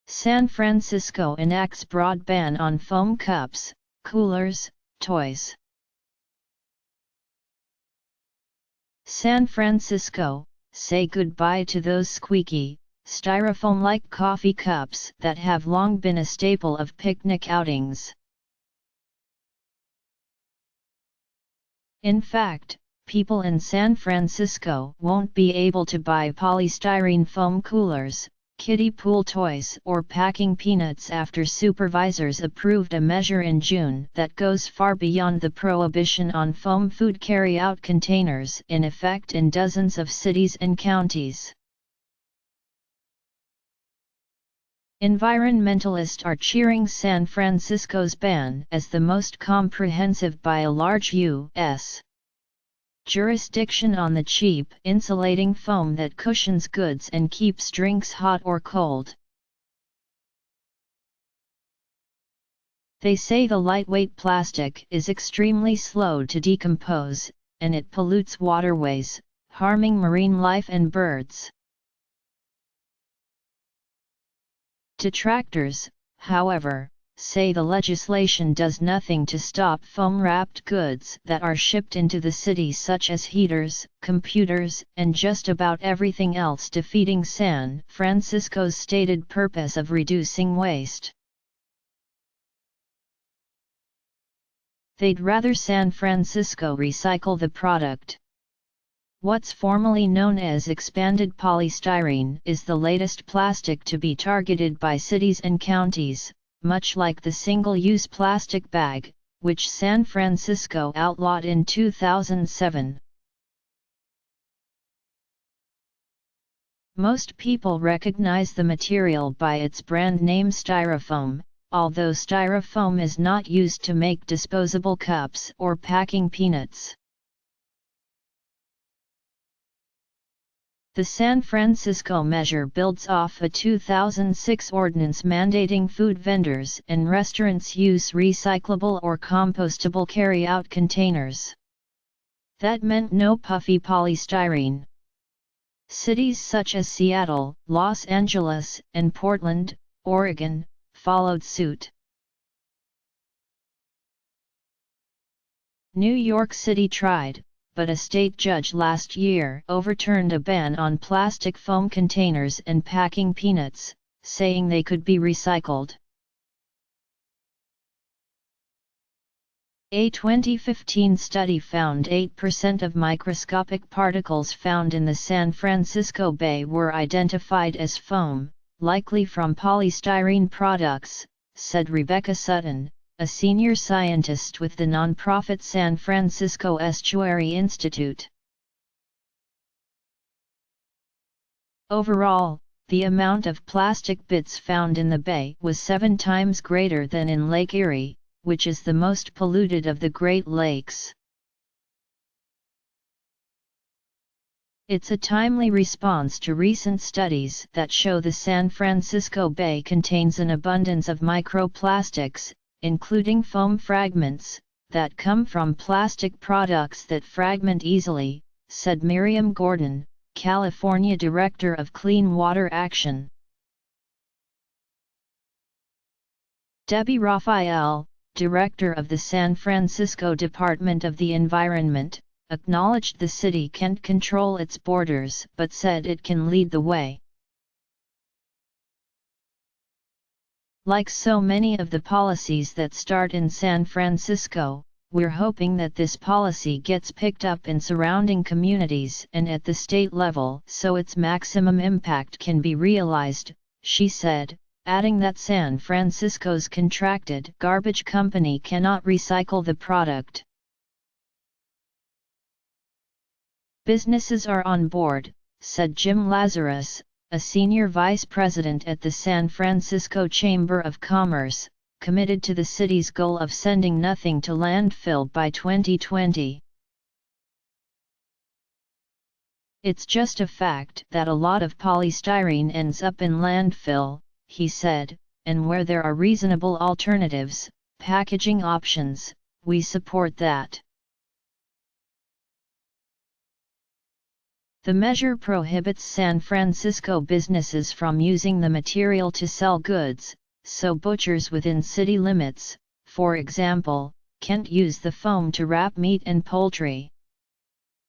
San Francisco enacts broad ban on foam cups, coolers, toys. San Francisco, say goodbye to those squeaky, styrofoam-like coffee cups that have long been a staple of picnic outings. In fact, people in San Francisco won't be able to buy polystyrene foam coolers, kiddie pool toys or packing peanuts after supervisors approved a measure in June that goes far beyond the prohibition on foam food carryout containers in effect in dozens of cities and counties. Environmentalists are cheering San Francisco's ban as the most comprehensive by a large U.S. jurisdiction on the cheap, insulating foam that cushions goods and keeps drinks hot or cold. They say the lightweight plastic is extremely slow to decompose, and it pollutes waterways, harming marine life and birds. Detractors, however, say the legislation does nothing to stop foam-wrapped goods that are shipped into the city, such as heaters, computers, and just about everything else, defeating San Francisco's stated purpose of reducing waste. They'd rather San Francisco recycle the product. What's formally known as expanded polystyrene is the latest plastic to be targeted by cities and counties, much like the single-use plastic bag, which San Francisco outlawed in 2007. Most people recognize the material by its brand name Styrofoam, although Styrofoam is not used to make disposable cups or packing peanuts. The San Francisco measure builds off a 2006 ordinance mandating food vendors and restaurants use recyclable or compostable carryout containers. That meant no puffy polystyrene. Cities such as Seattle, Los Angeles, and Portland, Oregon, followed suit. New York City tried, but a state judge last year overturned a ban on plastic foam containers and packing peanuts, saying they could be recycled. A 2015 study found 8% of microscopic particles found in the San Francisco Bay were identified as foam, likely from polystyrene products, said Rebecca Sutton, a senior scientist with the nonprofit San Francisco Estuary Institute. Overall, the amount of plastic bits found in the bay was 7 times greater than in Lake Erie, which is the most polluted of the Great Lakes. It's a timely response to recent studies that show the San Francisco Bay contains an abundance of microplastics, including foam fragments, that come from plastic products that fragment easily, said Miriam Gordon, California Director of Clean Water Action. Debbie Raphael, Director of the San Francisco Department of the Environment, acknowledged the city can't control its borders but said it can lead the way. Like so many of the policies that start in San Francisco, we're hoping that this policy gets picked up in surrounding communities and at the state level so its maximum impact can be realized, she said, adding that San Francisco's contracted garbage company cannot recycle the product. Businesses are on board, said Jim Lazarus, a senior vice president at the San Francisco Chamber of Commerce, committed to the city's goal of sending nothing to landfill by 2020. It's just a fact that a lot of polystyrene ends up in landfill, he said, and where there are reasonable alternatives, packaging options, we support that. The measure prohibits San Francisco businesses from using the material to sell goods, so butchers within city limits, for example, can't use the foam to wrap meat and poultry.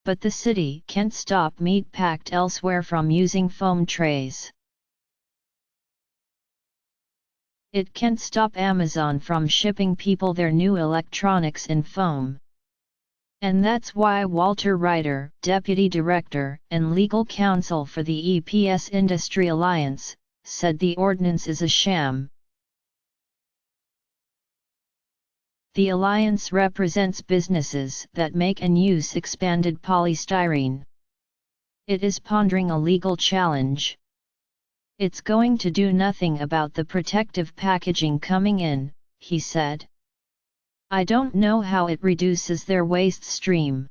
But the city can't stop meat packed elsewhere from using foam trays. It can't stop Amazon from shipping people their new electronics in foam. And that's why Walter Ryder, Deputy Director and Legal Counsel for the EPS Industry Alliance, said the ordinance is a sham. The alliance represents businesses that make and use expanded polystyrene. It is pondering a legal challenge. It's going to do nothing about the protective packaging coming in, he said. I don't know how it reduces their waste stream.